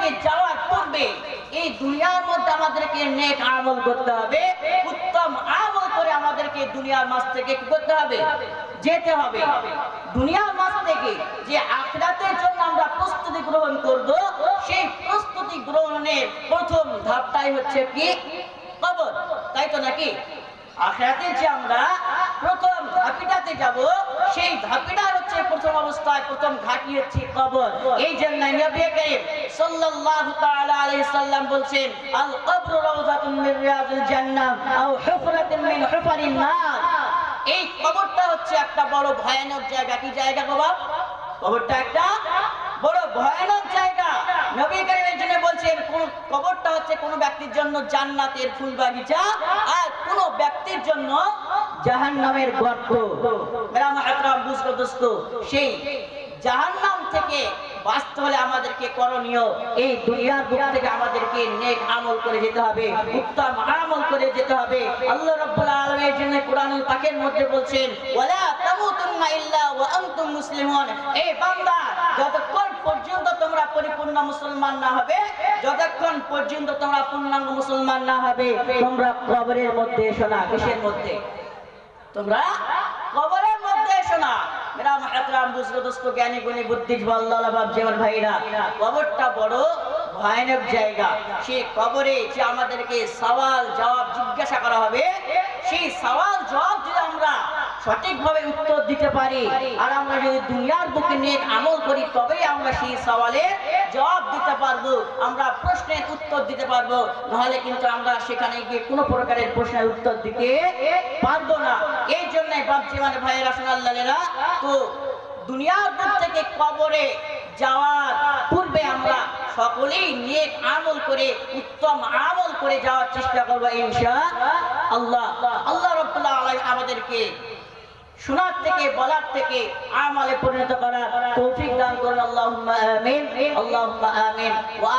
আমাদেরকে যাওয়ার পূর্বে এই দুনিয়ার মধ্যে আমাদেরকে নেক আমল করতে হবে, উত্তম আমল করে আমাদেরকে দুনিয়ার মাঝ থেকে কি করতে হবে? যেতে হবে। দুনিয়ার মাঝ থেকে যে আখিরাতের জন্য আমরা প্রস্তুতি গ্রহণ করব, সেই প্রস্তুতি গ্রহণের প্রথম ধাপটাই হচ্ছে কি? কবর। তাই তো নাকি? আখিরাতে যে আমরা প্রথম ধাপিটাতে যাব, সেই ধাপিটা হচ্ছে প্রথম অবস্থায় প্রথম ঘাটি হচ্ছে কবর। এই জন্য নবী করিম সাল্লাল্লাহু তাআলা আলাইহি সাল্লাম বলেন, আল কবরু রাওযাতুন মিন রিয়াজিল জান্নাহ আও হুফরাতুন মিন হুফারিন নার। এই কবরটা হচ্ছে একটা বড় ভয়ানক জায়গা। কি জায়গা কবর? কবরটা একটা বড় ভয়ানক জায়গা। নবী করিম এই জন্য বলছেন, কোন কবরটা হচ্ছে কোন ব্যক্তির জন্য জান্নাতের ফুল বাগিচা, আর কোন ব্যক্তির জন্য জাহান্নামের গর্ত। মেরা মুহতারাম বুজুর্গ দোস্ত, সেই জাহান্নাম থেকে বাঁচতে হলে আমাদেরকে করণীয়, এই দুনিয়ার বুক থেকে আমাদেরকে নেক আমল করে যেতে হবে, উত্তম আমল করে যেতে হবে। আল্লাহ রাব্বুল আলামিন জন্য কোরআনুল পাকের মধ্যে বলছেন, ওয়ালা তামুতুন্না ইল্লা ওয়া আনতুম মুসলিমুন। এই বান্দা, যতক্ষণ পর্যন্ত তোমরা পরিপূর্ণ মুসলমান না হবে, যতক্ষণ পর্যন্ত তোমরা পূর্ণাঙ্গ মুসলমান না হবে, তোমরা কবরের মধ্যে এসো না। কিসের মধ্যে? তোমরা কবরের মধ্যে এসো না। মেরা মুহতারাম বুজুর্গ দোস্ত, জ্ঞানী গুণী বুদ্ধিজীবী আল্লাহর বাপ জীবন ভাইরা, কবরটা বড় ভয়ানক জায়গা। সেই কবরে যে আমাদেরকে সওয়াল জবাব জিজ্ঞাসা করা হবে, সেই সওয়াল জবাব যদি আমরা সঠিকভাবে উত্তর দিতে পারি, আর আমরা যদি দুনিয়ার বুকে নেক আমল করি, তবেই আমরা সেই সওয়ালের জবাব দিতে পারবো, আমরা প্রশ্নের উত্তর দিতে পারবো। নাহলে কিন্তু আমরা সেখানে গিয়ে কোনো প্রকারের প্রশ্নের উত্তর দিতে পারবো না। এই জন্যই বাপজি মানে ভাইয়েরা সোনাল্লালেরা, তো দুনিয়ার বুক থেকে কবরে যাওয়ার পূর্বে আমরা সকলেই নেক আমল করে, উত্তম আমল করে যাওয়ার চেষ্টা করবো ইনশাআল্লাহ। আল্লাহ রাব্বুল আলামিন আমাদেরকে শোনার থেকে, বলার থেকে আমলে পরিণত করার তৌফিক দান করুন। আল্লাহুম্মা আমিন, আল্লাহুম্মা আমিন। ওয়া